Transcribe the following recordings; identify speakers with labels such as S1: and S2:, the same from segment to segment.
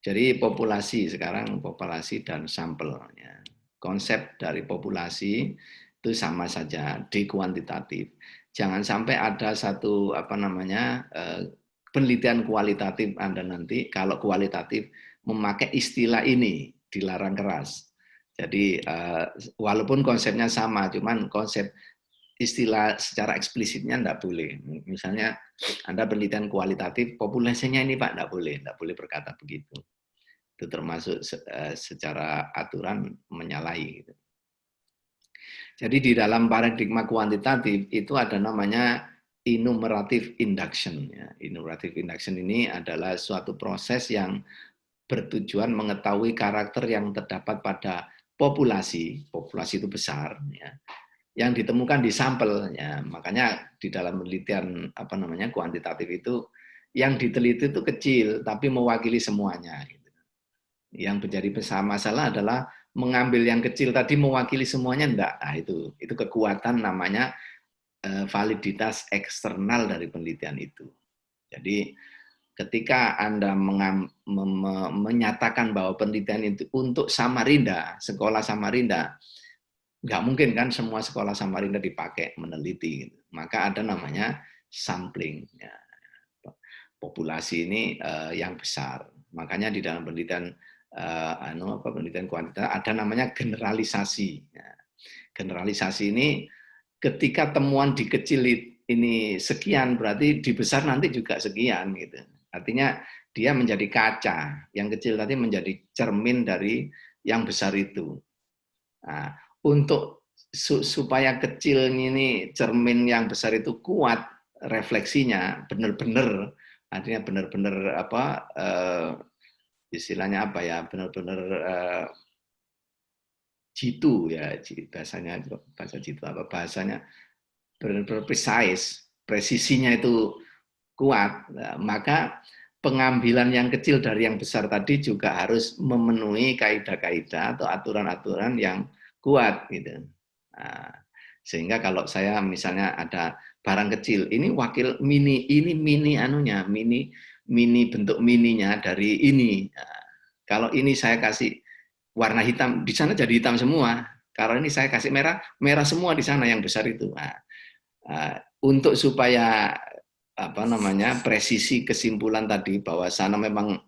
S1: Jadi populasi sekarang populasi dan sampel. Ya. Konsep dari populasi itu sama saja di kuantitatif. Jangan sampai ada satu penelitian kualitatif Anda nanti kalau kualitatif memakai istilah ini dilarang keras. Jadi walaupun konsepnya sama, cuman konsep istilah secara eksplisitnya enggak boleh. Misalnya Anda penelitian kualitatif, populasinya ini Pak, enggak boleh berkata begitu. Itu termasuk secara aturan menyalahi. Gitu. Jadi di dalam paradigma kuantitatif itu ada namanya enumerative induction. Ya. Enumerative induction ini adalah suatu proses yang bertujuan mengetahui karakter yang terdapat pada populasi itu besar, ya, yang ditemukan di sampel. Ya. Makanya di dalam penelitian kuantitatif itu yang diteliti itu kecil tapi mewakili semuanya. Gitu. Yang menjadi masalah adalah mengambil yang kecil tadi mewakili semuanya enggak. Nah, itu kekuatan namanya validitas eksternal dari penelitian itu. Jadi ketika Anda menyatakan bahwa penelitian itu untuk Samarinda, sekolah Samarinda, nggak mungkin kan semua sekolah Samarinda dipakai meneliti. Gitu. Maka ada namanya sampling. Ya. Populasi ini yang besar. Makanya di dalam penelitian penelitian kuantitatif ada namanya generalisasi. Ya. Generalisasi ini ketika temuan di kecil ini sekian, berarti di besar nanti juga sekian. Gitu. Artinya dia menjadi kaca, yang kecil tadi menjadi cermin dari yang besar itu. Nah, untuk supaya kecil ini cermin yang besar itu kuat refleksinya, benar-benar, artinya benar-benar istilahnya apa ya, benar-benar jitu ya, bahasanya bahasa jitu apa bahasanya, benar-benar precise, presisinya itu kuat, maka pengambilan yang kecil dari yang besar tadi juga harus memenuhi kaidah-kaidah atau aturan-aturan yang kuat gitu. Nah, sehingga kalau saya misalnya ada barang kecil, ini wakil mini, ini mini anunya, mini bentuk mininya dari ini. Nah, kalau ini saya kasih warna hitam, di sana jadi hitam semua. Kalau ini saya kasih merah, merah semua di sana yang besar itu. Nah, untuk supaya presisi kesimpulan tadi bahwa sana memang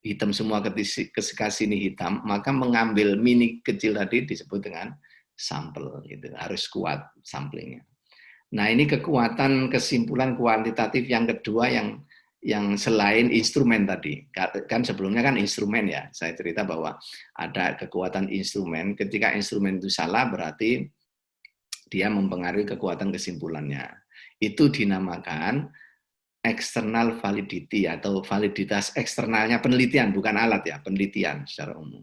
S1: hitam semua ketika sini hitam, maka mengambil mini kecil tadi disebut dengan sampel, gitu. Harus kuat samplingnya. Nah, ini kekuatan kesimpulan kuantitatif yang kedua yang selain instrumen tadi. Kan sebelumnya kan instrumen ya, saya cerita bahwa ada kekuatan instrumen, ketika instrumen itu salah berarti dia mempengaruhi kekuatan kesimpulannya. Itu dinamakan external validity atau validitas eksternalnya penelitian, bukan alat ya, penelitian secara umum.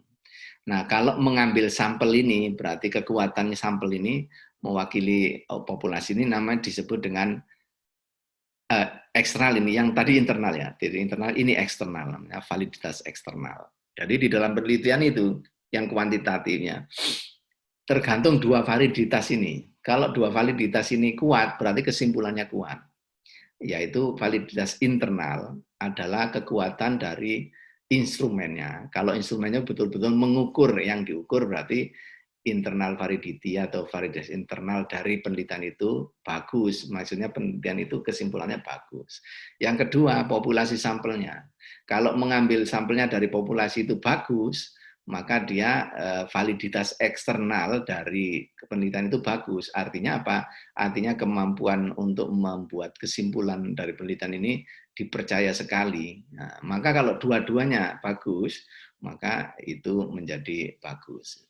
S1: Nah, kalau mengambil sampel ini, berarti kekuatannya sampel ini mewakili populasi ini namanya disebut dengan eksternal ini, yang tadi internal ya, dari internal ini eksternal, namanya validitas eksternal. Jadi di dalam penelitian itu, yang kuantitatifnya, tergantung dua validitas ini. Kalau dua validitas ini kuat, berarti kesimpulannya kuat. Yaitu validitas internal adalah kekuatan dari instrumennya. Kalau instrumennya betul-betul mengukur, yang diukur berarti internal validity atau validitas internal dari penelitian itu bagus. Maksudnya penelitian itu kesimpulannya bagus. Yang kedua, populasi sampelnya. Kalau mengambil sampelnya dari populasi itu bagus, maka dia validitas eksternal dari penelitian itu bagus. Artinya apa? Artinya kemampuan untuk membuat kesimpulan dari penelitian ini dipercaya sekali. Nah, maka kalau dua-duanya bagus, maka itu menjadi bagus.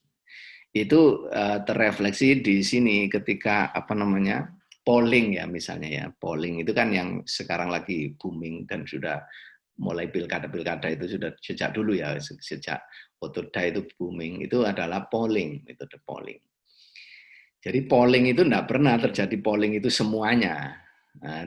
S1: Itu terrefleksi di sini ketika polling ya misalnya ya. Polling itu kan yang sekarang lagi booming dan sudah mulai pilkada itu sudah sejak dulu ya, sejak Otoda itu booming, itu adalah polling, metode polling. Jadi polling itu tidak pernah terjadi polling itu semuanya.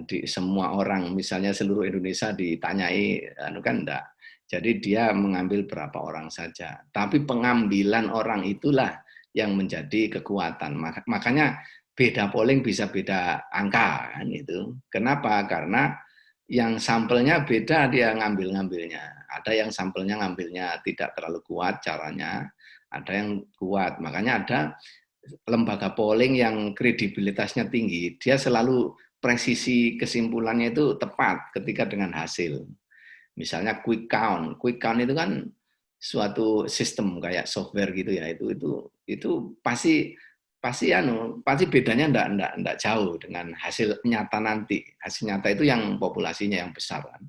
S1: Di semua orang, misalnya seluruh Indonesia ditanyai, kan enggak. Jadi dia mengambil berapa orang saja. Tapi pengambilan orang itulah yang menjadi kekuatan. Makanya beda polling bisa beda angka kan itu. Kenapa? Karena yang sampelnya beda dia ngambilnya. Ada yang sampelnya ngambilnya tidak terlalu kuat caranya, ada yang kuat. Makanya ada lembaga polling yang kredibilitasnya tinggi, dia selalu presisi kesimpulannya itu tepat ketika dengan hasil. Misalnya quick count itu kan suatu sistem kayak software gitu ya, itu pasti pasti bedanya enggak jauh dengan hasil nyata nanti. Hasil nyata itu yang populasinya yang besar kan.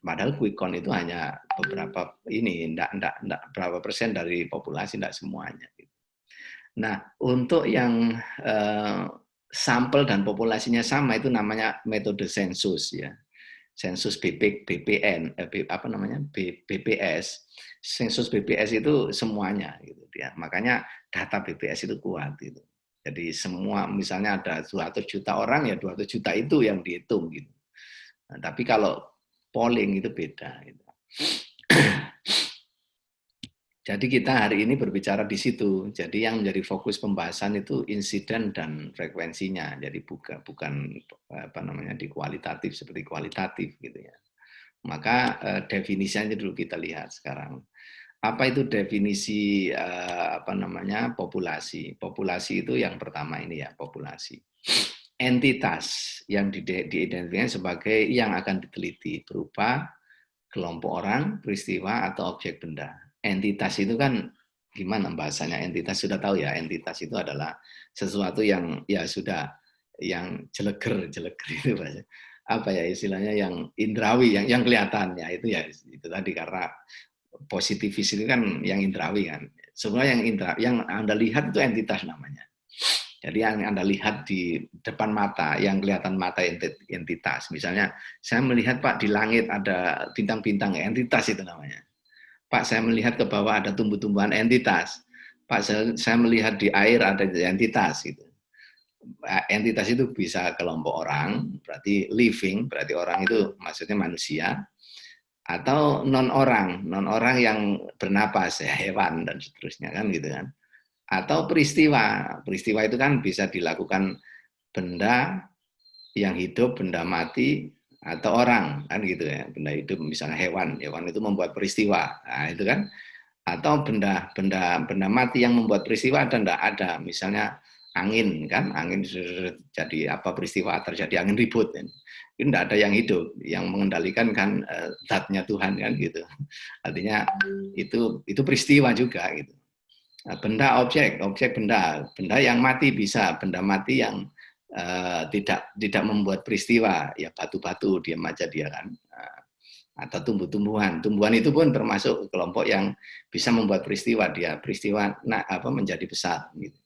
S1: Padahal quick count itu hanya beberapa enggak berapa persen dari populasi, enggak semuanya. Nah, untuk yang sampel dan populasinya sama itu namanya metode sensus ya. Sensus BPN apa namanya? BPS. Sensus BPS itu semuanya gitu dia. Makanya data BPS itu kuat gitu. Jadi semua misalnya ada 200 juta orang ya 200 juta itu yang dihitung gitu. Nah, tapi kalau polling itu beda gitu. Jadi kita hari ini berbicara di situ. Jadi yang menjadi fokus pembahasan itu insiden dan frekuensinya. Jadi bukan apa namanya di kualitatif seperti kualitatif gitu ya. Maka definisinya dulu kita lihat sekarang. Apa itu definisi apa namanya populasi? Populasi itu yang pertama ini ya populasi. Entitas yang diidentifikasikan sebagai yang akan diteliti berupa kelompok orang, peristiwa, atau objek benda. Entitas itu kan gimana bahasanya? Entitas sudah tahu ya, entitas itu adalah sesuatu yang ya sudah yang jeleger itu bahasa. Apa ya istilahnya yang indrawi, yang kelihatan ya itu ya itu tadi karena positivis itu kan yang indrawi kan. Semua yang Anda lihat itu entitas namanya. Jadi yang Anda lihat di depan mata, yang kelihatan mata entitas. Misalnya, saya melihat Pak di langit ada bintang-bintang, entitas itu namanya. Pak, saya melihat ke bawah ada tumbuh-tumbuhan, entitas. Pak, saya melihat di air ada entitas. Gitu. Entitas itu bisa kelompok orang, berarti living, berarti orang itu maksudnya manusia, atau non-orang yang bernapas, ya, hewan, dan seterusnya, kan gitu kan. Atau peristiwa. Peristiwa itu kan bisa dilakukan benda yang hidup, benda mati, atau orang kan gitu ya. Benda hidup misalnya hewan itu membuat peristiwa. Nah, itu kan atau benda mati yang membuat peristiwa ada enggak ada. Misalnya angin kan, angin jadi apa peristiwa terjadi angin ribut kan. Itu enggak ada yang hidup, yang mengendalikan kan zatnya Tuhan kan gitu. Artinya itu peristiwa juga gitu. Benda objek benda yang mati bisa, benda mati yang tidak membuat peristiwa, ya batu-batu diam aja dia kan, atau tumbuhan itu pun termasuk kelompok yang bisa membuat peristiwa, dia peristiwa menjadi besar. Gitu.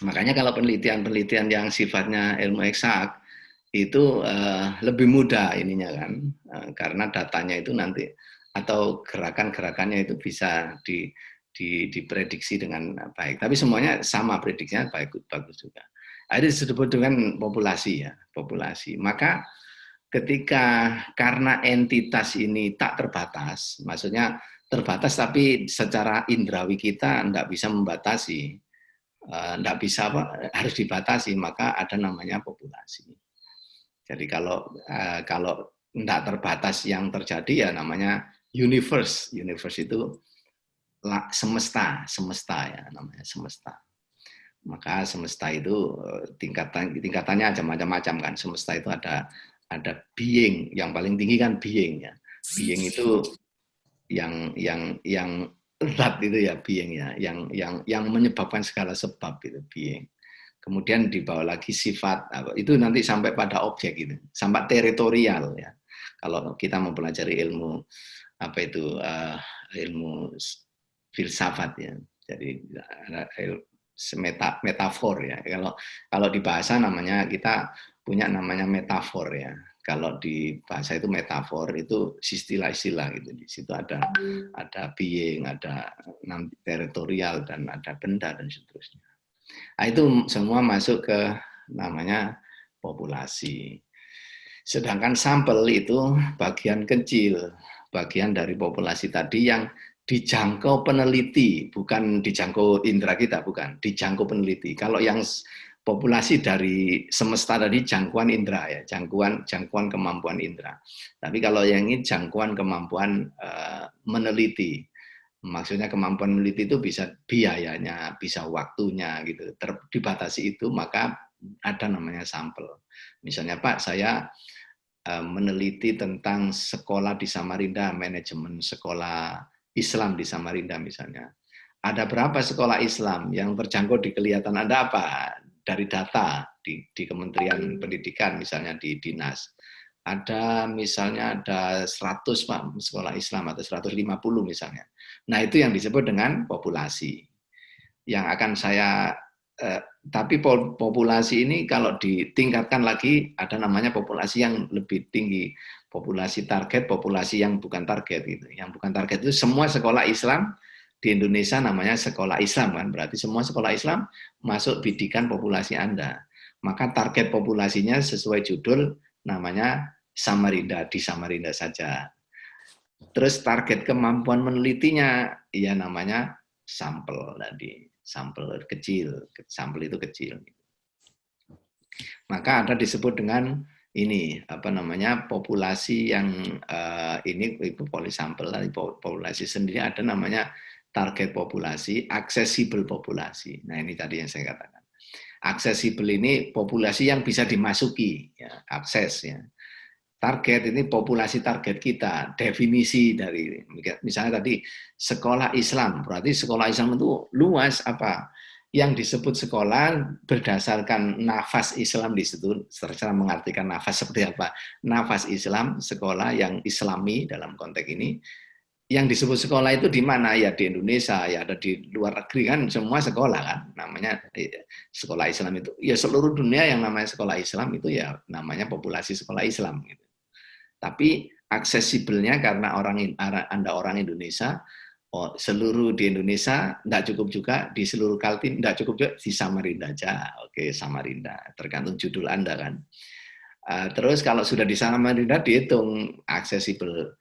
S1: Makanya kalau penelitian yang sifatnya ilmu eksak itu lebih mudah ininya kan, karena datanya itu nanti atau gerakan-gerakannya itu bisa diprediksi dengan baik. Tapi semuanya sama prediksinya bagus juga. Ada disebut dengan populasi ya, populasi. Maka ketika karena entitas ini tak terbatas, maksudnya terbatas tapi secara indrawi kita tidak bisa membatasi, tidak bisa harus dibatasi, maka ada namanya populasi. Jadi kalau tidak terbatas yang terjadi ya namanya universe. Universe itu semesta ya namanya semesta. Maka semesta itu tingkatannya macam-macam kan. Semesta itu ada being, yang paling tinggi kan being ya. Being itu yang zat itu ya being ya, yang menyebabkan segala sebab itu being. Kemudian dibawa lagi sifat, itu nanti sampai pada objek itu, sampai teritorial ya. Kalau kita mempelajari ilmu apa itu ilmu filsafat ya. Jadi metafor ya. Kalau di bahasa namanya kita punya namanya metafor ya. Kalau di bahasa itu metafor itu istilah-istilah gitu. Di situ ada being, ada teritorial dan ada benda dan seterusnya. Nah, itu semua masuk ke namanya populasi. Sedangkan sampel itu bagian kecil, bagian dari populasi tadi yang dijangkau peneliti, bukan dijangkau indera kita, bukan, dijangkau peneliti. Kalau yang populasi dari semesta tadi jangkauan indera ya, jangkauan kemampuan indera. Tapi kalau yang ini jangkauan kemampuan meneliti. Maksudnya kemampuan meneliti itu bisa biayanya, bisa waktunya gitu. Dibatasi itu maka ada namanya sampel. Misalnya Pak, saya meneliti tentang sekolah di Samarinda, manajemen sekolah Islam di Samarinda misalnya. Ada berapa sekolah Islam yang terjangkau di kelihatan Anda apa? Dari data di Kementerian Pendidikan misalnya di dinas. Ada misalnya ada 100 Pak sekolah Islam atau 150 misalnya. Nah, itu yang disebut dengan populasi. Yang akan saya tapi populasi ini kalau ditingkatkan lagi ada namanya populasi yang lebih tinggi, populasi target, populasi yang bukan target gitu. Yang bukan target itu semua sekolah Islam di Indonesia namanya sekolah Islam kan, berarti semua sekolah Islam masuk bidikan populasi Anda. Maka target populasinya sesuai judul namanya Samarinda, di Samarinda saja. Terus target kemampuan menelitinya ya namanya sampel tadi. Sampel kecil, sampel itu kecil. Maka ada disebut dengan ini apa namanya populasi yang ini itu polisampel tadi populasi sendiri ada namanya target populasi, aksesibel populasi. Nah ini tadi yang saya katakan. Aksesibel ini populasi yang bisa dimasuki, ya, akses ya. Target ini populasi target kita, definisi dari misalnya tadi sekolah Islam, berarti sekolah Islam itu luas apa? Yang disebut sekolah berdasarkan nafas Islam di situ, secara mengartikan nafas seperti apa? Nafas Islam, sekolah yang Islami dalam konteks ini, yang disebut sekolah itu di mana? Ya di Indonesia, ya ada di luar negeri kan semua sekolah kan, namanya sekolah Islam itu. Ya seluruh dunia yang namanya sekolah Islam itu ya namanya populasi sekolah Islam gitu. Tapi aksesibelnya karena Anda orang Indonesia, seluruh di Indonesia tidak cukup juga, di seluruh Kaltim tidak cukup juga, di Samarinda aja. Oke, Samarinda, tergantung judul Anda kan. Terus kalau sudah di Samarinda dihitung aksesibel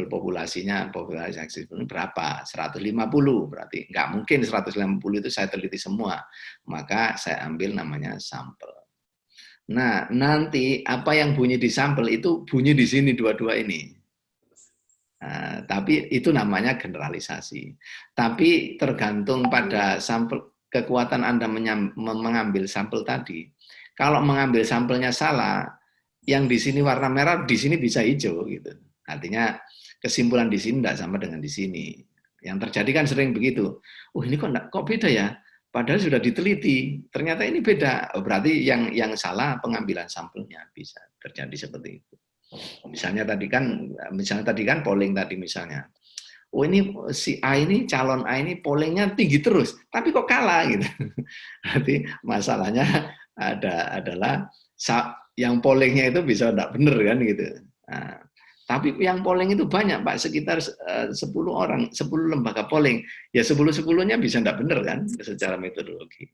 S1: populasinya, populasi aksesibel berapa? 150 berarti. Nggak mungkin 150 itu saya teliti semua. Maka saya ambil namanya sampel. Nah, nanti apa yang bunyi di sampel itu bunyi di sini dua-dua ini. Tapi itu namanya generalisasi. Tapi tergantung pada sampel kekuatan Anda mengambil sampel tadi. Kalau mengambil sampelnya salah, yang di sini warna merah, di sini bisa hijau gitu. Artinya kesimpulan di sini tidak sama dengan di sini. Yang terjadi kan sering begitu. Oh ini kok beda ya? Padahal sudah diteliti, ternyata ini beda. Berarti yang salah pengambilan sampelnya, bisa terjadi seperti itu. Misalnya tadi kan polling tadi misalnya. Oh ini si A ini calon A ini pollingnya tinggi terus, tapi kok kalah gitu. Berarti masalahnya adalah yang pollingnya itu bisa tidak benar kan gitu. Nah, tapi yang polling itu banyak Pak, sekitar 10 orang, 10 lembaga polling. Ya 10-10-nya bisa tidak benar kan secara metodologi.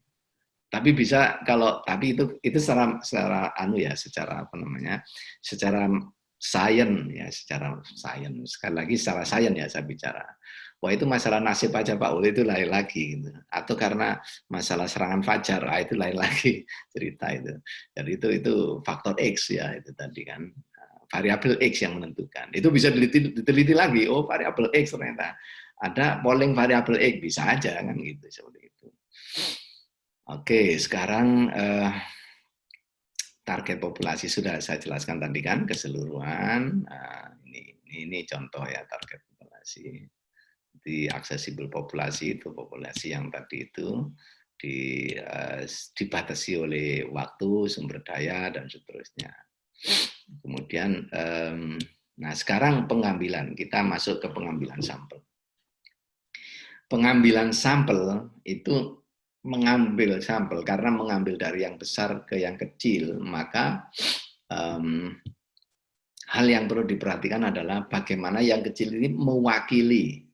S1: Tapi bisa tapi itu secara secara apa namanya? Secara sains ya, secara sains. Sekali lagi secara sains ya saya bicara. Wah itu masalah nasib aja Pak Uli itu lain lagi gitu. Atau karena masalah serangan fajar, itu lain lagi cerita itu. Jadi itu faktor X ya itu tadi kan. Variabel X yang menentukan. Itu bisa diteliti lagi. Oh, variabel X ternyata ada polling variabel X, bisa aja kan gitu seperti itu. Oke, sekarang target populasi sudah saya jelaskan tadi kan keseluruhan. Ini contoh ya target populasi. Di aksesibel populasi itu populasi yang tadi itu dibatasi oleh waktu, sumber daya dan seterusnya. Kemudian, nah sekarang pengambilan, kita masuk ke pengambilan sampel. Pengambilan sampel itu mengambil sampel, karena mengambil dari yang besar ke yang kecil, maka hal yang perlu diperhatikan adalah bagaimana yang kecil ini mewakili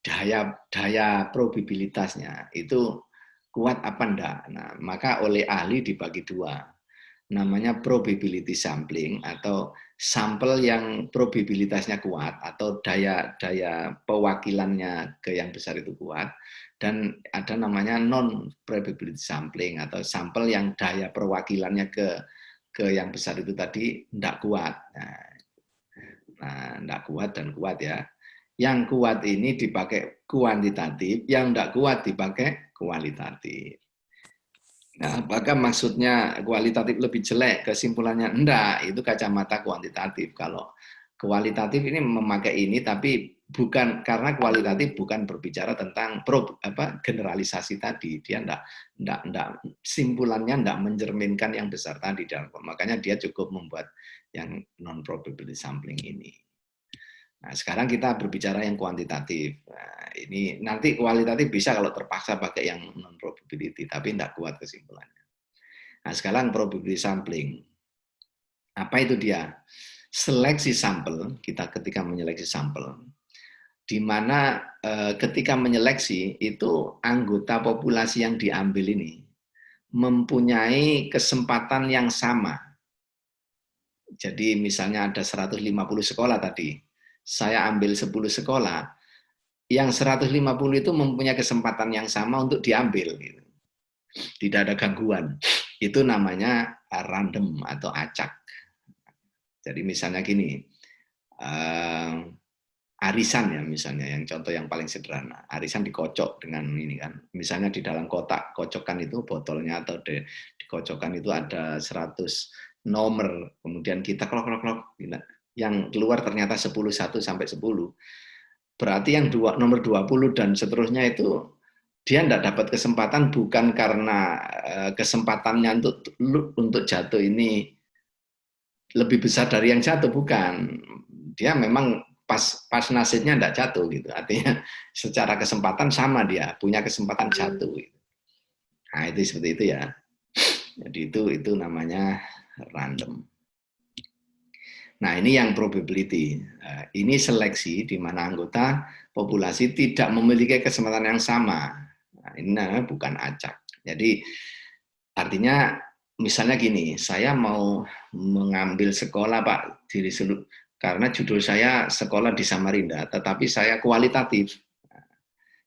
S1: daya probabilitasnya, itu kuat apa enggak. Nah, maka oleh ahli dibagi dua. namanya probability sampling atau sampel yang probabilitasnya kuat atau daya pewakilannya ke yang besar itu kuat, dan ada namanya non probability sampling atau sampel yang daya perwakilannya ke yang besar itu tadi tidak kuat. Nah, tidak kuat dan kuat ya. Yang kuat ini dipakai kuantitatif, yang tidak kuat dipakai kualitatif. Nah, apakah maksudnya kualitatif lebih jelek? Kesimpulannya enggak, itu kacamata kuantitatif. Kalau kualitatif ini memakai ini, tapi bukan karena kualitatif bukan berbicara tentang generalisasi tadi. Dia enggak simpulannya enggak mencerminkan yang besar tadi. Makanya dia cukup membuat yang non probability sampling ini. Nah, sekarang kita berbicara yang kuantitatif. Nah, ini nanti kualitatif bisa kalau terpaksa pakai yang non probability, tapi tidak kuat kesimpulannya. Nah, sekarang probability sampling. Apa itu dia? Seleksi sampel, kita ketika menyeleksi sampel, di mana ketika menyeleksi itu anggota populasi yang diambil ini mempunyai kesempatan yang sama. Jadi misalnya ada 150 sekolah tadi, saya ambil 10 sekolah, yang 150 itu mempunyai kesempatan yang sama untuk diambil. Gitu. Tidak ada gangguan. Itu namanya random atau acak. Jadi misalnya gini, arisan ya misalnya, yang contoh yang paling sederhana. Arisan dikocok dengan ini kan. Misalnya di dalam kotak kocokan itu botolnya atau dikocokkan itu ada 100 nomor. Kemudian kita klok. Yang keluar ternyata 10, 1 sampai 10. Berarti yang nomor 20 dan seterusnya itu dia tidak dapat kesempatan bukan karena kesempatannya untuk jatuh ini lebih besar dari yang jatuh, bukan. Dia memang pas nasibnya tidak jatuh gitu. Artinya secara kesempatan sama, dia punya kesempatan jatuh. Gitu. Nah, itu seperti itu ya. Jadi itu namanya random. Nah, ini yang probability. Ini seleksi di mana anggota populasi tidak memiliki kesempatan yang sama. Nah, ini namanya bukan acak. Jadi artinya misalnya gini, saya mau mengambil sekolah Pak karena judul saya sekolah di Samarinda, tetapi saya kualitatif.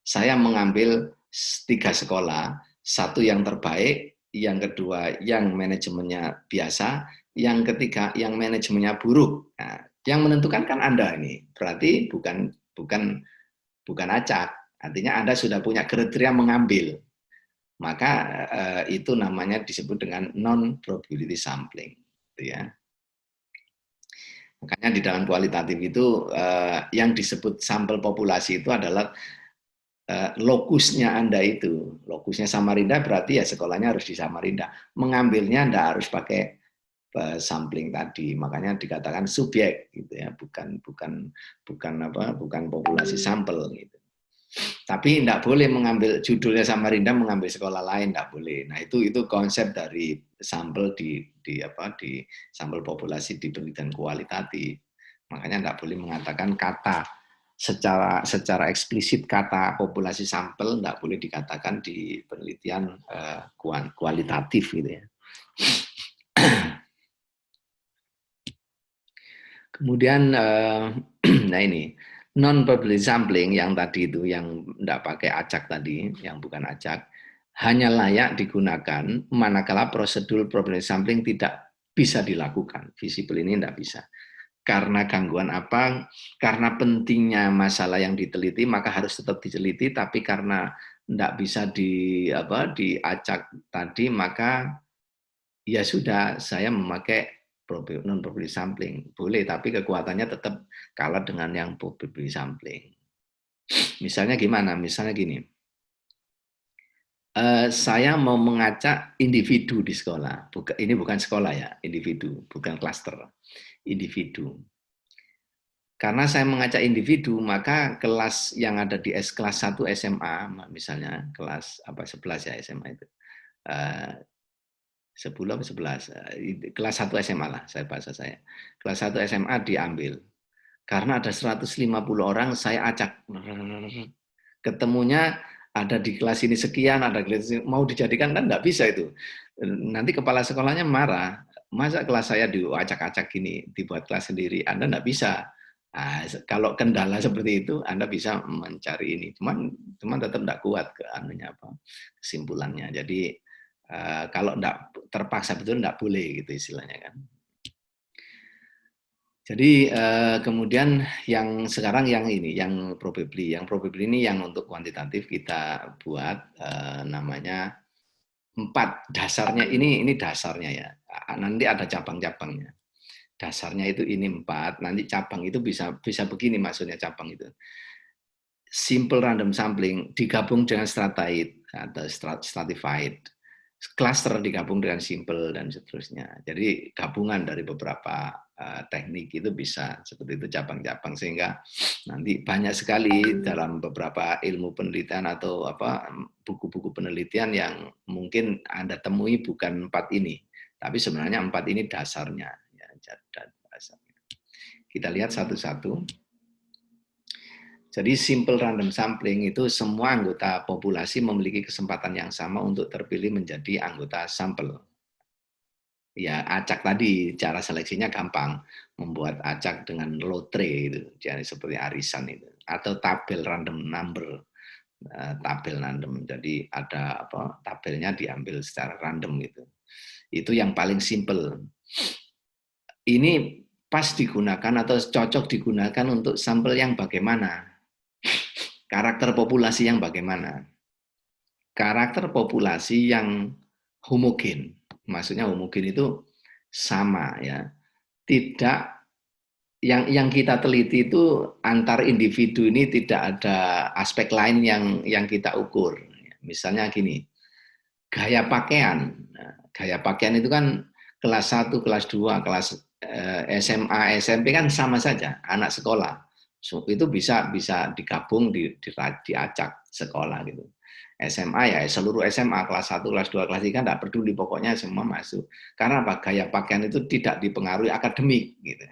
S1: Saya mengambil 3 sekolah, satu yang terbaik, yang kedua yang manajemennya biasa, yang ketiga yang manajemennya buruk. Nah, yang menentukan kan Anda ini, berarti bukan acak. Artinya Anda sudah punya kriteria mengambil. Maka itu namanya disebut dengan non probability sampling, gitu ya. Makanya di dalam kualitatif itu yang disebut sampel populasi itu adalah lokusnya Anda itu. Lokusnya Samarinda berarti ya sekolahnya harus di Samarinda. Mengambilnya Anda harus pakai sampling tadi. Makanya dikatakan subjek gitu ya, bukan populasi sampel gitu. Tapi tidak boleh mengambil judulnya Samarinda mengambil sekolah lain, tidak boleh. Nah, itu konsep dari sampel di sampel populasi di penelitian kualitatif. Makanya tidak boleh mengatakan kata secara eksplisit kata populasi sampel tidak boleh dikatakan di penelitian kualitatif gitu ya. Kemudian nah ini non probability sampling yang tadi itu yang tidak pakai acak tadi, yang bukan acak, hanya layak digunakan manakala prosedur probability sampling tidak bisa dilakukan. Visible ini tidak bisa. Karena gangguan apa? Karena pentingnya masalah yang diteliti, maka harus tetap diteliti. Tapi karena tidak bisa diacak tadi, maka ya sudah, saya memakai non probability sampling. Boleh, tapi kekuatannya tetap kalah dengan yang probability sampling. Misalnya gimana? Misalnya gini. Saya mau mengacak individu di sekolah. Ini bukan sekolah ya, individu, bukan klaster. Individu. Karena saya mengacak individu, maka kelas yang ada di kelas 1 SMA, misalnya kelas 11 ya SMA itu. 10 atau 11, kelas 1 SMA lah, bahasa saya. Kelas 1 SMA diambil. Karena ada 150 orang, saya acak. Ketemunya ada di kelas ini sekian, ada kelas ini, mau dijadikan kan nggak bisa itu. Nanti kepala sekolahnya marah. masa kelas saya diacak-acak gini, dibuat kelas sendiri, Anda nggak bisa. Nah, kalau kendala seperti itu, Anda bisa mencari ini. Cuman tetap nggak kuat ke anunya apa kesimpulannya. Jadi kalau nggak terpaksa betul nggak boleh gitu istilahnya kan. Jadi kemudian yang sekarang yang ini, yang probably ini yang untuk kuantitatif kita buat namanya 4 dasarnya ini dasarnya ya. Nanti ada cabang-cabangnya. Dasarnya itu ini 4, nanti cabang itu bisa begini maksudnya cabang itu. Simple random sampling digabung dengan stratified atau stratified. Cluster digabung dengan simple dan seterusnya. Jadi gabungan dari beberapa teknik itu bisa seperti itu cabang-cabang sehingga nanti banyak sekali dalam beberapa ilmu penelitian atau apa buku-buku penelitian yang mungkin Anda temui bukan 4 ini, tapi sebenarnya 4 ini dasarnya. Ya, dasarnya. Kita lihat satu-satu. Jadi simple random sampling itu semua anggota populasi memiliki kesempatan yang sama untuk terpilih menjadi anggota sampel. Ya acak tadi cara seleksinya gampang, membuat acak dengan lotre itu, jadi seperti arisan itu, atau tabel random number, tabel random. Jadi ada apa tabelnya diambil secara random gitu. Itu yang paling simple. Ini pas digunakan atau cocok digunakan untuk sampel yang bagaimana? Karakter populasi yang bagaimana? Karakter populasi yang homogen. Maksudnya homogen itu sama ya. Tidak yang kita teliti itu antar individu ini tidak ada aspek lain yang kita ukur. Misalnya gini, gaya pakaian. Nah, gaya pakaian itu kan kelas 1, kelas 2, kelas SMA, SMP kan sama saja, anak sekolah. So, itu bisa digabung diacak sekolah gitu. SMA ya seluruh SMA kelas 1, kelas 2, kelas 3 enggak peduli pokoknya semua masuk. Karena apa? Gaya pakaian itu tidak dipengaruhi akademik gitu.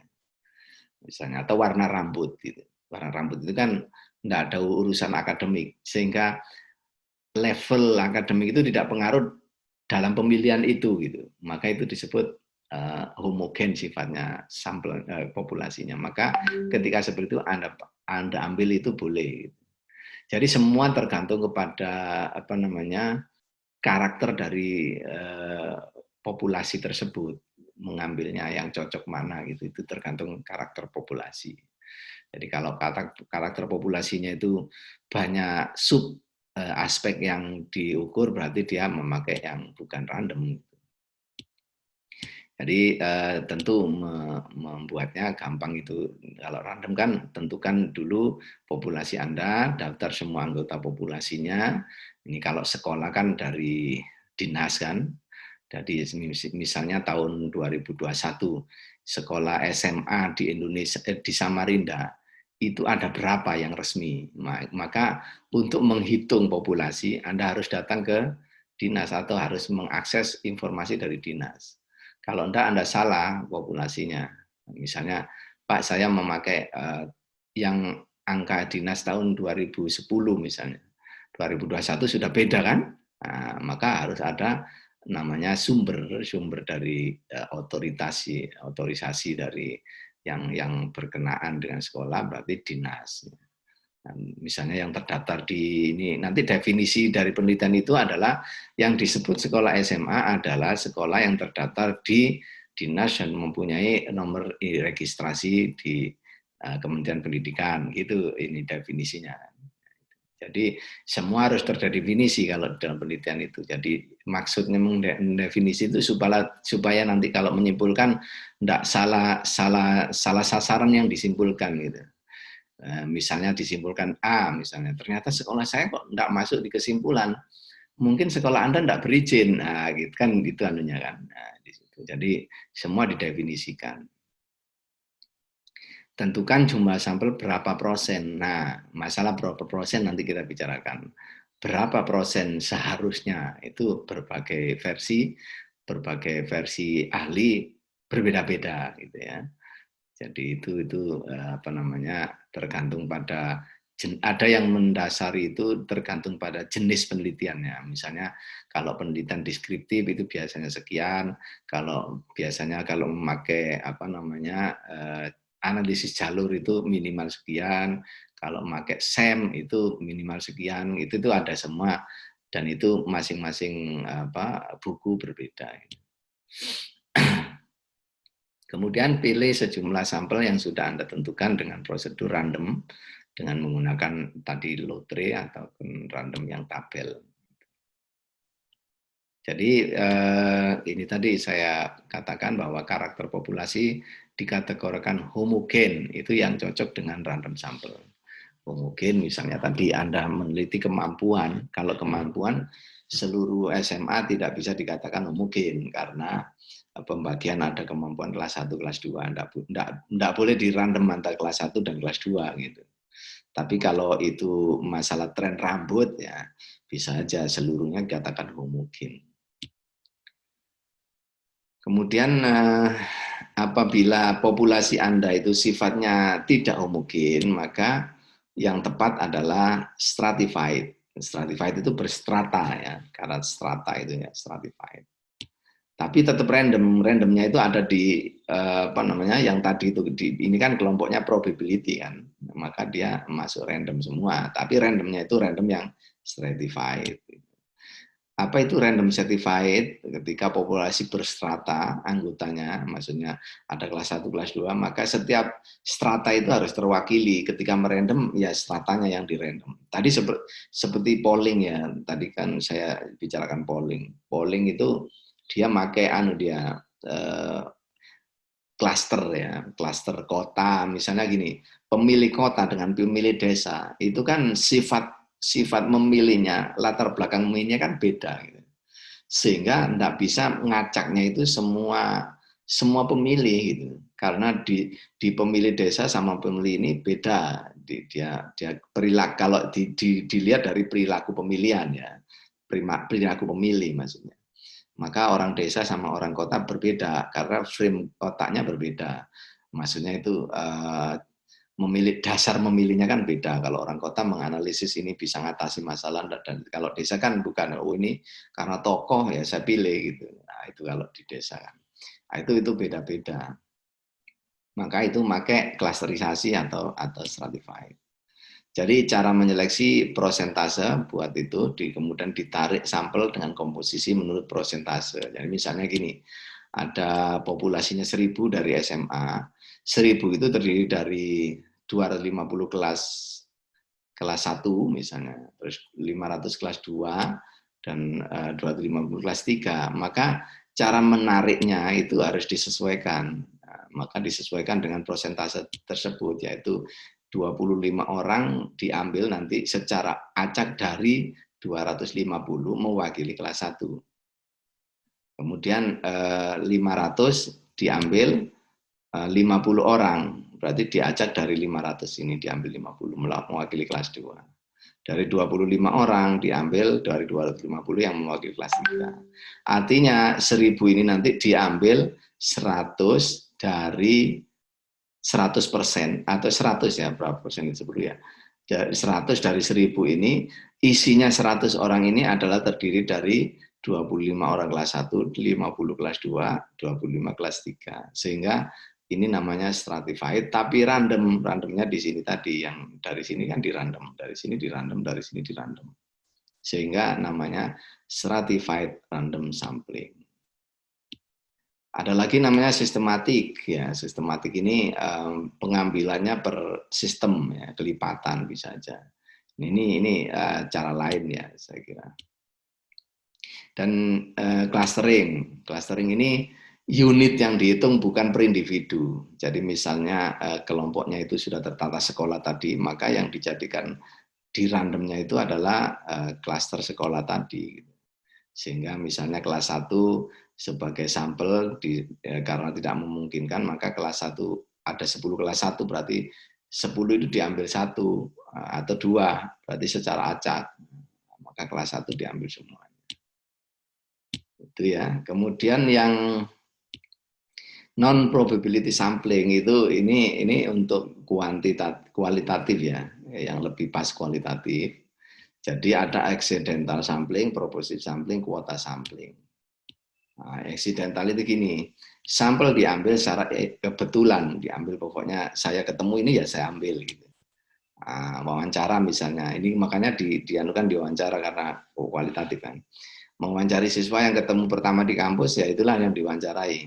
S1: Misalnya atau warna rambut gitu. Warna rambut itu kan enggak ada urusan akademik sehingga level akademik itu tidak pengaruh dalam pemilihan itu gitu. Maka itu disebut homogen sifatnya sampel populasinya. Maka ketika seperti itu Anda ambil itu boleh. Jadi semua tergantung kepada apa namanya karakter dari populasi tersebut, mengambilnya yang cocok mana gitu. Itu tergantung karakter populasi. Jadi kalau karakter populasinya itu banyak sub aspek yang diukur berarti dia memakai yang bukan random. Jadi tentu membuatnya gampang itu. Kalau random kan tentukan dulu populasi Anda, daftar semua anggota populasinya. Ini kalau sekolah kan dari dinas kan. Jadi misalnya tahun 2021 sekolah SMA di Indonesia di Samarinda itu ada berapa yang resmi. Maka untuk menghitung populasi Anda harus datang ke dinas atau harus mengakses informasi dari dinas. Kalau Anda salah populasinya, misalnya Pak saya memakai yang angka dinas tahun 2010 misalnya, 2021 sudah beda kan? Nah, maka harus ada namanya sumber dari otorisasi dari yang berkenaan dengan sekolah berarti dinas. Misalnya yang terdaftar di ini nanti definisi dari penelitian itu adalah yang disebut sekolah SMA adalah sekolah yang terdaftar di dinas dan mempunyai nomor registrasi di Kementerian Pendidikan gitu ini definisinya. Jadi semua harus terdefinisi kalau dalam penelitian itu. Jadi maksudnya mendefinisi itu supaya nanti kalau menyimpulkan tidak salah sasaran yang disimpulkan gitu. Misalnya disimpulkan A, misalnya ternyata sekolah saya kok tidak masuk di kesimpulan, mungkin sekolah Anda tidak berizin, nah, gitu kan gitu anunya kan. Nah, di situ. Jadi semua didefinisikan. Tentukan jumlah sampel berapa persen. Nah, masalah berapa persen nanti kita bicarakan. Berapa persen seharusnya itu berbagai versi ahli berbeda-beda gitu ya. Jadi itu apa namanya tergantung pada ada yang mendasari itu tergantung pada jenis penelitiannya. Misalnya kalau penelitian deskriptif itu biasanya sekian, kalau memakai analisis jalur itu minimal sekian, kalau memakai SEM itu minimal sekian, itu ada semua dan itu masing-masing buku berbeda. Kemudian pilih sejumlah sampel yang sudah Anda tentukan dengan prosedur random dengan menggunakan tadi lotre ataupun random yang tabel. Jadi ini tadi saya katakan bahwa karakter populasi dikategorikan homogen, itu yang cocok dengan random sampel. Homogen misalnya tadi Anda meneliti kemampuan, kalau kemampuan seluruh SMA tidak bisa dikatakan homogen karena pembagian ada kemampuan kelas 1, kelas 2, enggak boleh di random antara kelas 1 dan kelas 2 gitu. Tapi kalau itu masalah tren rambut ya bisa aja seluruhnya dikatakan homogen. Kemudian apabila populasi Anda itu sifatnya tidak homogen, maka yang tepat adalah stratified. Stratified itu berstrata ya, karena strata itu ya stratified. Tapi tetap random, randomnya itu ada di yang tadi itu ini kan kelompoknya probability kan, maka dia masuk random semua. Tapi randomnya itu random yang stratified. Apa itu random stratified? Ketika populasi berstrata anggotanya, maksudnya ada kelas 1, kelas 2, maka setiap strata itu harus terwakili. Ketika merandom, ya stratanya yang dirandom. Tadi seperti polling ya, tadi kan saya bicarakan polling. Polling itu dia pakai klaster ya, klaster kota. Misalnya gini, pemilih kota dengan pemilih desa, itu kan sifat memilihnya, latar belakang memilihnya kan beda. Gitu. Sehingga tidak bisa ngacaknya itu semua pemilih gitu. Karena di pemilih desa sama pemilih ini beda. Dia perilaku, kalau dilihat dari perilaku pemilihan ya, perilaku pemilih maksudnya. Maka orang desa sama orang kota berbeda karena frame otaknya berbeda. Maksudnya itu dasar memilihnya kan beda. Kalau orang kota menganalisis ini bisa ngatasi masalah, dan kalau desa kan bukan, oh ini karena tokoh ya saya pilih gitu. Nah, itu kalau di desa kan. Nah, itu beda-beda. Maka itu pakai klasterisasi atau stratified. Jadi cara menyeleksi prosentase buat itu kemudian ditarik sampel dengan komposisi menurut prosentase. Jadi misalnya gini, ada populasinya 1000 dari SMA, 1000 itu terdiri dari 250 kelas 1 misalnya, terus 500 kelas 2 dan 250 kelas 3. Maka cara menariknya itu harus disesuaikan. Maka disesuaikan dengan prosentase tersebut, yaitu 25 orang diambil nanti secara acak dari 250 mewakili kelas 1. Kemudian 500 diambil 50 orang, berarti diacak dari 500 ini diambil 50 mewakili kelas 2. Dari 25 orang diambil dari 250 yang mewakili kelas 3. Artinya 1000 ini nanti diambil 100 dari 100% atau 100 ya, berapa persen itu ya. 100 dari 1000 ini isinya 100 orang ini adalah terdiri dari 25 orang kelas 1, 50 kelas 2, 25 kelas 3. Sehingga ini namanya stratified, tapi randomnya di sini tadi, yang dari sini kan di random, dari sini di random, dari sini di random. Sehingga namanya stratified random sampling. Ada lagi namanya sistematik ya. Sistematik ini pengambilannya per sistem ya, kelipatan bisa aja. Ini cara lain ya saya kira. Dan clustering. Clustering ini unit yang dihitung bukan per individu. Jadi misalnya kelompoknya itu sudah tertata sekolah tadi, maka yang dijadikan di randomnya itu adalah klaster sekolah tadi. Sehingga misalnya kelas 1 sebagai sampel karena tidak memungkinkan, maka kelas 1 ada 10 kelas 1 berarti 10 itu diambil 1 atau 2 berarti secara acak. Maka kelas 1 diambil semua. Itu ya. Kemudian yang non probability sampling itu ini untuk kualitatif ya. yang lebih pas kualitatif. Jadi ada accidental sampling, propositive sampling, kuota sampling. Nah, accidental itu gini, sampel diambil secara kebetulan, diambil pokoknya saya ketemu ini ya saya ambil gitu. Nah, wawancara misalnya, ini makanya dianukan diwawancara karena kualitatif kan. Mewawancari siswa yang ketemu pertama di kampus ya itulah yang diwawancarai.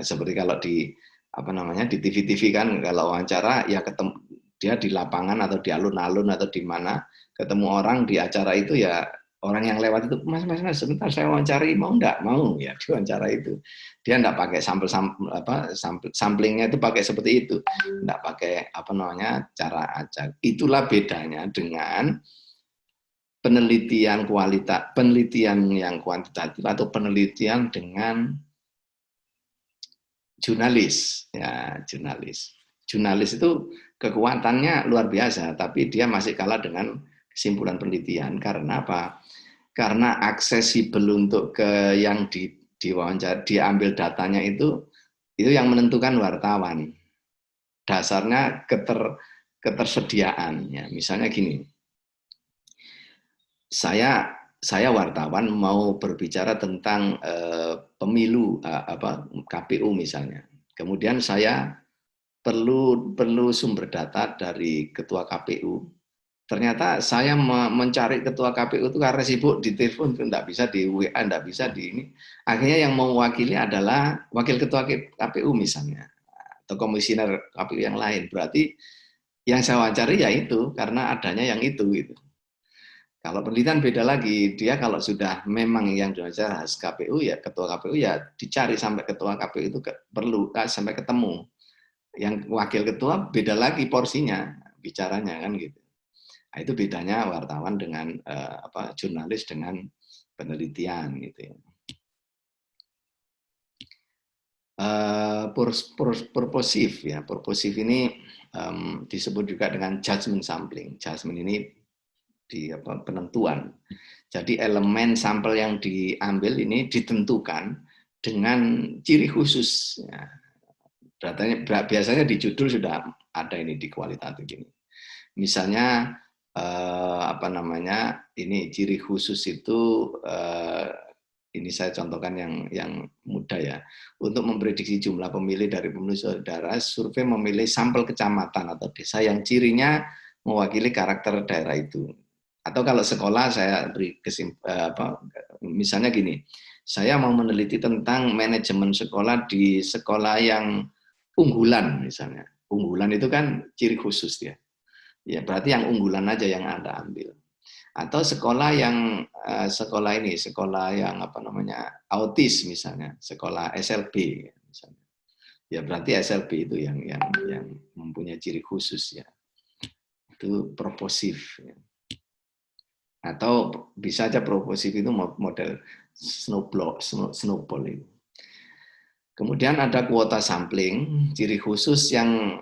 S1: Seperti kalau di apa namanya di TV-TV kan kalau wawancara ya ketemu dia di lapangan atau di alun-alun atau di mana ketemu orang di acara itu ya orang yang lewat itu mas sebentar saya wawancari mau ya diwawancara itu dia enggak pakai samplingnya itu pakai seperti itu enggak pakai apa namanya cara acak. Itulah bedanya dengan penelitian yang kuantitatif atau penelitian dengan jurnalis ya jurnalis itu kekuatannya luar biasa tapi dia masih kalah dengan kesimpulan penelitian karena apa? Karena aksesibel untuk ke yang diwawancara diambil datanya itu yang menentukan wartawan. Dasarnya ketersediaan ya. Misalnya gini. Saya wartawan mau berbicara tentang pemilu KPU misalnya. Kemudian saya perlu sumber data dari ketua KPU. Ternyata saya mencari ketua KPU itu karena sibuk di telepon, tidak bisa di WA, tidak bisa di ini. Akhirnya yang mewakili adalah wakil ketua KPU misalnya, atau komisioner KPU yang lain. Berarti yang saya wawancari ya itu, karena adanya yang itu. Gitu. Kalau penelitian beda lagi, dia kalau sudah memang yang diwawancara harus KPU ya ketua KPU ya dicari sampai ketua KPU itu perlu sampai ketemu. Yang wakil ketua beda lagi porsinya bicaranya kan gitu. Nah, itu bedanya wartawan dengan jurnalis dengan penelitian gitu ya. Purposive ya, purposive ini disebut juga dengan judgment sampling. Judgment ini di penentuan. Jadi elemen sampel yang diambil ini ditentukan dengan ciri khusus. Ya. Datanya biasanya di judul sudah ada ini di kualitatif ini. Misalnya ini ciri khusus itu ini saya contohkan yang mudah ya. Untuk memprediksi jumlah pemilih dari pemilih saudara, survei memilih sampel kecamatan atau desa yang cirinya mewakili karakter daerah itu. Atau kalau sekolah saya beri misalnya gini, saya mau meneliti tentang manajemen sekolah di sekolah yang unggulan misalnya. Unggulan itu kan ciri khusus ya. Ya berarti yang unggulan aja yang Anda ambil. Atau sekolah yang sekolah yang autis misalnya, sekolah SLB misalnya. Ya berarti SLB itu yang mempunyai ciri khusus ya. Itu proposif ya. Atau bisa aja proposif itu model snowball itu. Kemudian ada kuota sampling, ciri khusus yang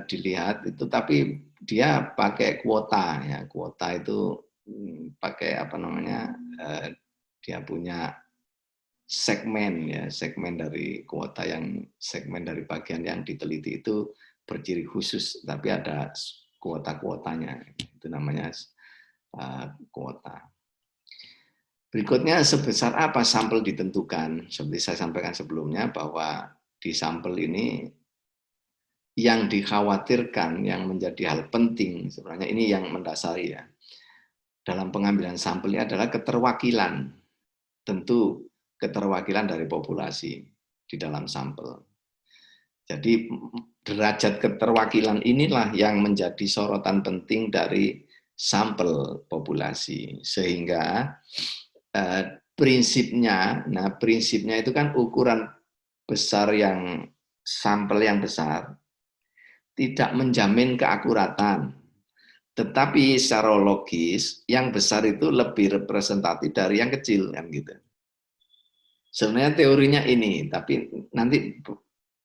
S1: dilihat itu tapi dia pakai kuota ya. Kuota itu pakai dia punya segmen ya, segmen dari kuota segmen dari bagian yang diteliti itu berciri khusus tapi ada kuota-kuotanya. Itu namanya kuota. Berikutnya sebesar apa sampel ditentukan? Seperti saya sampaikan sebelumnya bahwa di sampel ini yang dikhawatirkan yang menjadi hal penting sebenarnya ini yang mendasari ya. Dalam pengambilan sampel ini adalah keterwakilan. Tentu keterwakilan dari populasi di dalam sampel. Jadi derajat keterwakilan inilah yang menjadi sorotan penting dari sampel populasi sehingga prinsipnya itu kan ukuran besar yang sampel yang besar tidak menjamin keakuratan, tetapi secara logis yang besar itu lebih representatif dari yang kecil kan gitu. Sebenarnya teorinya ini, tapi nanti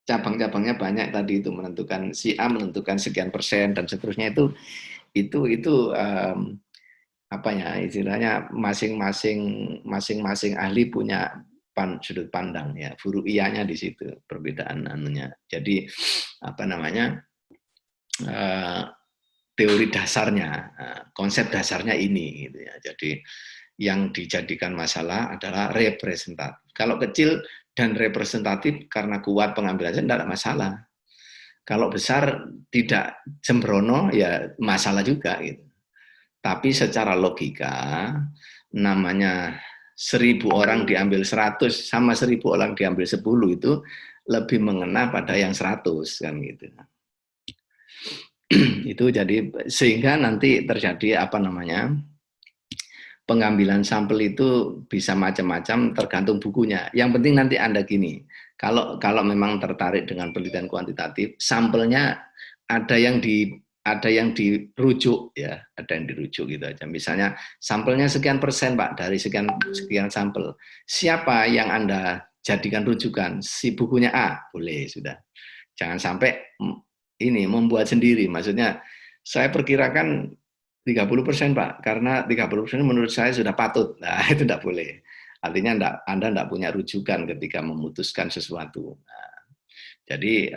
S1: cabang-cabangnya banyak tadi itu menentukan si A menentukan sekian persen dan seterusnya itu istilahnya masing-masing ahli punya sudut pandang ya, furu'iyahnya di situ perbedaan anunya. Jadi teori dasarnya, konsep dasarnya ini gitu ya. Jadi yang dijadikan masalah adalah representatif. Kalau kecil dan representatif karena kuat pengambilannya tidak ada masalah. Kalau besar tidak sembrono ya masalah juga gitu. Tapi secara logika namanya 1.000 orang diambil 100 sama 1.000 orang diambil 10 itu lebih mengena pada yang 100 kan gitu. Itu jadi sehingga nanti terjadi apa namanya? Pengambilan sampel itu bisa macam-macam tergantung bukunya. Yang penting nanti Anda gini, kalau memang tertarik dengan penelitian kuantitatif, sampelnya ada yang dirujuk ya, ada yang dirujuk gitu aja. Misalnya sampelnya sekian persen Pak dari sekian sampel. Siapa yang Anda jadikan rujukan? Si bukunya A, boleh sudah. Jangan sampai ini membuat sendiri. Maksudnya saya perkirakan 30% Pak, karena 30% menurut saya sudah patut. Nah, itu tidak boleh. Artinya Anda tidak punya rujukan ketika memutuskan sesuatu. Nah, jadi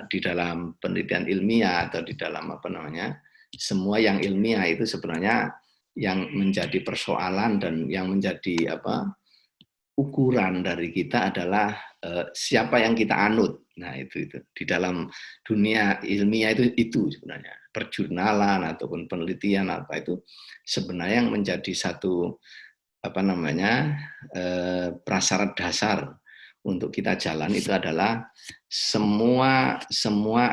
S1: di dalam penelitian ilmiah atau di dalam apa namanya, semua yang ilmiah itu sebenarnya yang menjadi persoalan dan yang menjadi apa ukuran dari kita adalah siapa yang kita anut. Nah, itu di dalam dunia ilmiah itu sebenarnya perjurnalan ataupun penelitian apa itu sebenarnya yang menjadi satu apa namanya prasyarat dasar untuk kita jalan itu adalah semua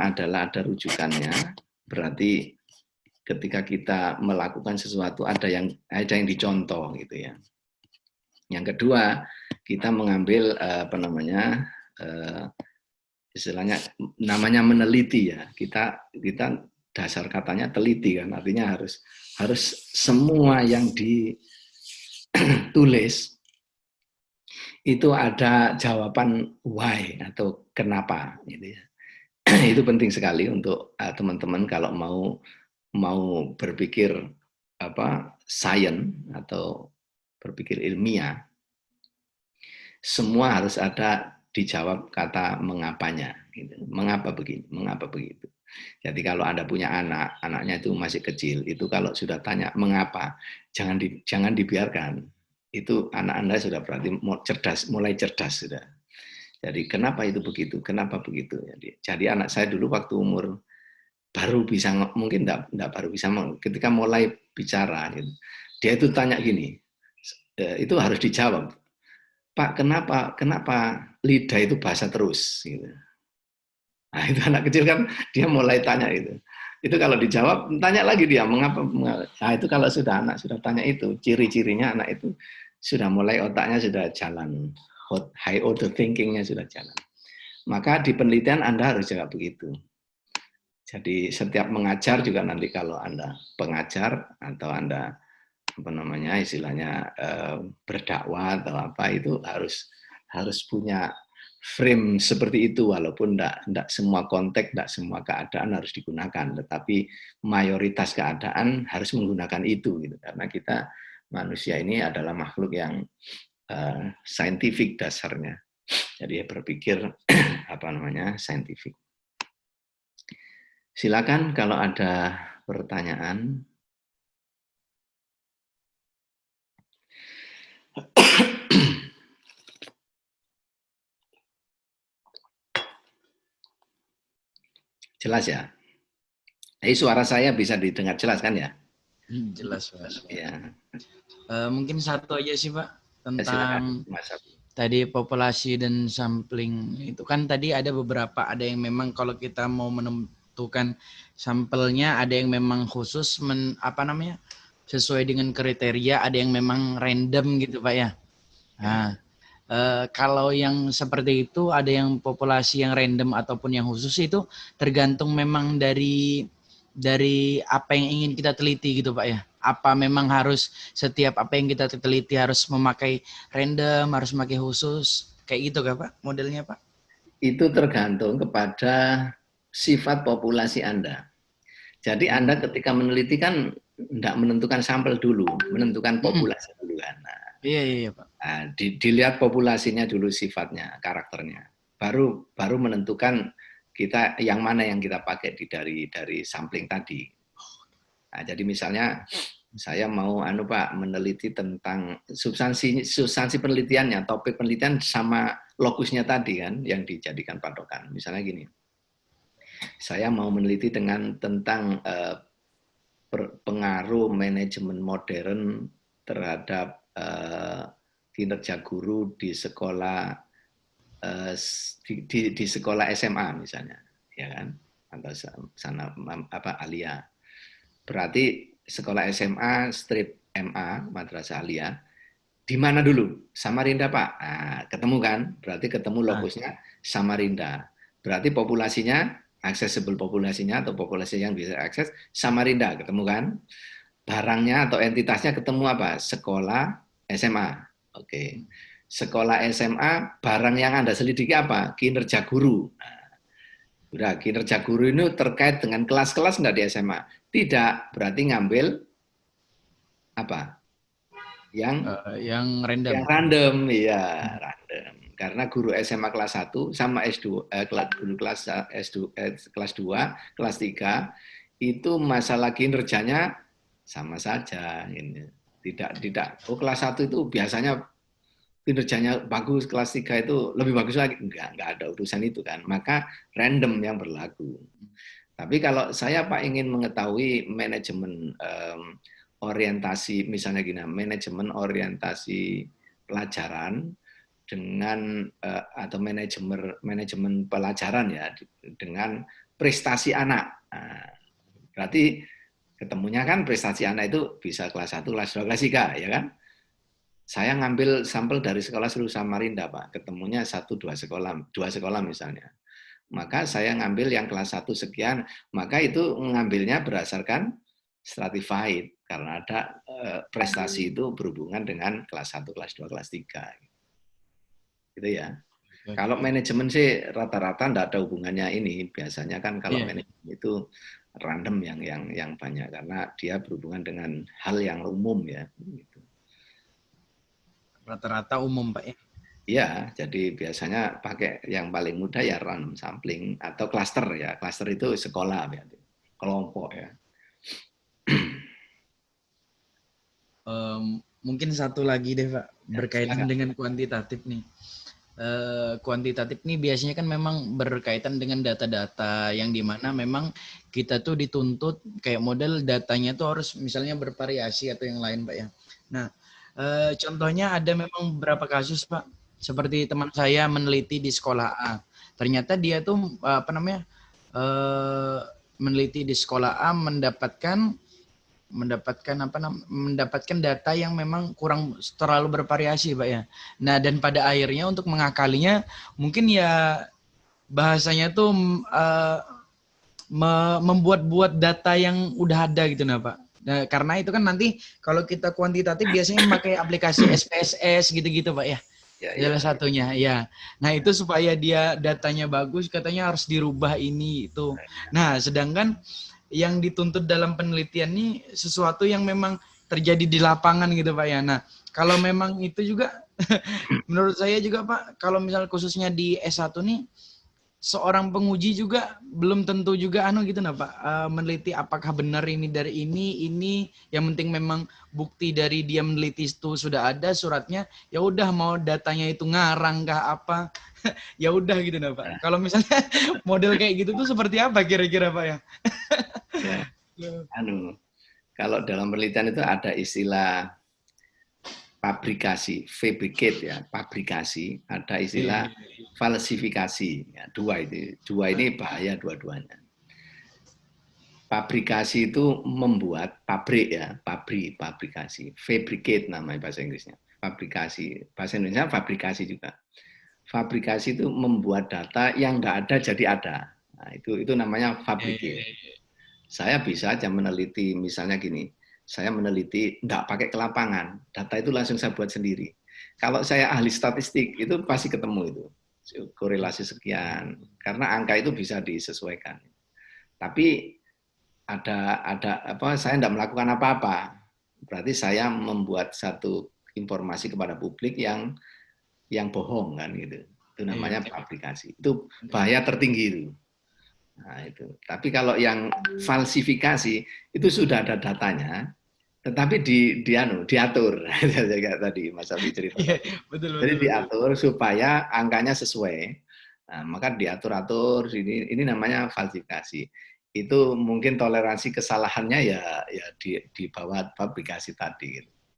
S1: adalah ada rujukannya. Berarti ketika kita melakukan sesuatu ada yang dicontoh gitu ya. Yang kedua, kita mengambil apa namanya istilahnya namanya meneliti ya. Kita dasar katanya teliti kan, artinya harus semua yang ditulis itu ada jawaban why atau kenapa gitu ya. Itu penting sekali untuk teman-teman kalau mau berpikir apa sains atau berpikir ilmiah, semua harus ada dijawab kata mengapanya. Gitu. Mengapa begini, mengapa begitu. Jadi kalau Anda punya anaknya itu masih kecil, itu kalau sudah tanya mengapa, jangan dibiarkan. Itu anak Anda sudah berarti mulai cerdas sudah. Jadi kenapa itu begitu, kenapa begitu. Jadi anak saya dulu waktu umur baru bisa, mungkin enggak baru bisa, ketika mulai bicara, gitu, dia itu tanya gini, itu harus dijawab. Pak, kenapa lidah itu basah terus? Gitu. Nah, itu anak kecil kan dia mulai tanya itu. Itu kalau dijawab, tanya lagi dia mengapa. Nah, itu kalau anak sudah tanya itu, ciri-cirinya anak itu sudah mulai otaknya sudah jalan, high order thinkingnya sudah jalan. Maka di penelitian Anda harus juga begitu. Jadi setiap mengajar juga nanti kalau Anda pengajar atau Anda apa namanya istilahnya berdakwah atau apa itu harus punya frame seperti itu, walaupun tidak semua konteks, tidak semua keadaan harus digunakan, tetapi mayoritas keadaan harus menggunakan itu gitu, karena kita manusia ini adalah makhluk yang saintifik dasarnya, jadi berpikir apa namanya saintifik. Silakan kalau ada pertanyaan. Jelas ya? Jadi suara saya bisa didengar jelas kan ya?
S2: Jelas Pak.
S1: Ya.
S2: Mungkin satu aja sih Pak tentang
S1: silakan,
S2: tadi populasi dan sampling itu kan tadi ada beberapa, ada yang memang kalau kita mau menentukan sampelnya ada yang memang khusus sesuai dengan kriteria, ada yang memang random gitu Pak ya. Nah, kalau yang seperti itu ada yang populasi yang random ataupun yang khusus itu tergantung memang dari apa yang ingin kita teliti gitu Pak ya. Apa memang harus setiap apa yang kita teliti harus memakai random, harus memakai khusus, kayak gitu kan Pak modelnya Pak?
S1: Itu tergantung kepada sifat populasi Anda. Jadi Anda ketika meneliti kan tidak menentukan sampel dulu, menentukan populasi dulu kan.
S2: Iya Pak.
S1: Nah, dilihat populasinya dulu, sifatnya, karakternya. Baru menentukan kita yang mana yang kita pakai dari sampling tadi. Nah, jadi misalnya saya mau Pak meneliti tentang substansi penelitiannya, topik penelitian sama lokusnya tadi kan yang dijadikan patokan. Misalnya gini, saya mau meneliti tentang pengaruh manajemen modern terhadap kinerja guru di sekolah di sekolah SMA misalnya, ya kan, atau sana Alia. Berarti sekolah SMA strip MA Madrasah Alia di mana dulu? Samarinda Pak. Nah, ketemu kan? Berarti ketemu lokusnya Samarinda. Berarti populasinya, accessible populasinya atau populasi yang bisa akses Samarinda, ketemu kan? Barangnya atau entitasnya ketemu apa? Sekolah SMA. Oke. Sekolah SMA, barang yang Anda selidiki apa? Kinerja guru. Nah, udah, kinerja guru ini terkait dengan kelas-kelas enggak di SMA? Tidak, berarti ngambil apa?
S2: Yang random.
S1: Yang random, iya, random. Karena guru SMA kelas 1 sama S2, guru kelas S2, kelas 2, kelas 3 itu masalah kinerjanya sama saja. Ini. Tidak. Oh, kelas 1 itu biasanya kinerjanya bagus, kelas 3 itu lebih bagus lagi. Enggak ada urusan itu kan. Maka random yang berlaku. Tapi kalau saya Pak ingin mengetahui manajemen orientasi, misalnya gini, manajemen orientasi pelajaran dengan atau manajemen pelajaran ya dengan prestasi anak. Nah, berarti ketemunya kan prestasi anak itu bisa kelas 1, kelas 2, kelas 3, ya kan? Saya ngambil sampel dari sekolah Seluruh Samarinda, Pak. Ketemunya 1-2 sekolah, 2 sekolah misalnya. Maka saya ngambil yang kelas 1 sekian, maka itu ngambilnya berdasarkan stratified karena ada prestasi itu berhubungan dengan kelas 1, kelas 2, kelas 3. Gitu ya. Okay. Kalau manajemen sih rata-rata enggak ada hubungannya ini. Biasanya kan kalau manajemen itu random yang banyak karena dia berhubungan dengan hal yang umum ya. Gitu.
S2: Rata-rata umum, Pak ya.
S1: Iya, jadi biasanya pakai yang paling mudah ya random sampling atau cluster ya. Cluster itu sekolah berarti. Kelompok ya.
S2: Mungkin satu lagi deh Pak, berkaitan dengan kuantitatif nih. Kuantitatif nih biasanya kan memang berkaitan dengan data-data yang dimana memang kita tuh dituntut kayak model datanya tuh harus misalnya bervariasi atau yang lain Pak ya. Nah, contohnya ada memang beberapa kasus Pak, seperti teman saya meneliti di sekolah A, ternyata dia tuh meneliti di sekolah A mendapatkan data yang memang kurang terlalu bervariasi Pak ya. Nah, dan pada akhirnya untuk mengakalinya mungkin ya bahasanya tuh membuat-buat data yang udah ada gitu nah Pak. Nah, karena itu kan nanti kalau kita kuantitatif biasanya memakai aplikasi SPSS gitu-gitu Pak ya. Salah satunya ya. Nah, itu supaya dia datanya bagus katanya harus dirubah ini itu. Nah, sedangkan yang dituntut dalam penelitian ini sesuatu yang memang terjadi di lapangan gitu Pak ya. Nah, kalau memang itu juga menurut saya juga Pak, kalau misal khususnya di S1 nih seorang penguji juga belum tentu juga gitu nah Pak, meneliti apakah benar ini dari ini yang penting memang bukti dari dia meneliti itu sudah ada suratnya, ya udah mau datanya itu ngarang kah apa ya udah gitu nah Pak. Kalau misalnya model kayak gitu tuh seperti apa kira-kira Pak ya?
S1: Kalau dalam penelitian itu ada istilah fabrikasi, fabricate ya, fabrikasi, ada istilah falsifikasi. Ya, dua ini bahaya dua-duanya. Fabrikasi itu membuat pabrik ya, fabrikasi, fabricate namanya bahasa Inggrisnya. Fabrikasi, bahasa Indonesia fabrikasi juga. Fabrikasi itu membuat data yang nggak ada jadi ada. Nah, itu namanya fabricate. Saya bisa aja meneliti misalnya gini, saya meneliti nggak pakai ke lapangan, data itu langsung saya buat sendiri. Kalau saya ahli statistik itu pasti ketemu itu korelasi sekian, karena angka itu bisa disesuaikan. Tapi saya tidak melakukan apa-apa, berarti saya membuat satu informasi kepada publik yang bohong kan gitu. Itu namanya aplikasi. Itu bahaya tertinggi itu. Nah, itu. Tapi kalau yang falsifikasi itu sudah ada datanya, tetapi diatur. Kayak tadi Mas Alfi cerita
S2: Iya,
S1: tadi.
S2: betul
S1: Jadi
S2: betul betul.
S1: diatur supaya angkanya sesuai. Nah, maka diatur-atur ini namanya falsifikasi. Itu mungkin toleransi kesalahannya ya di bawah publikasi tadi gitu.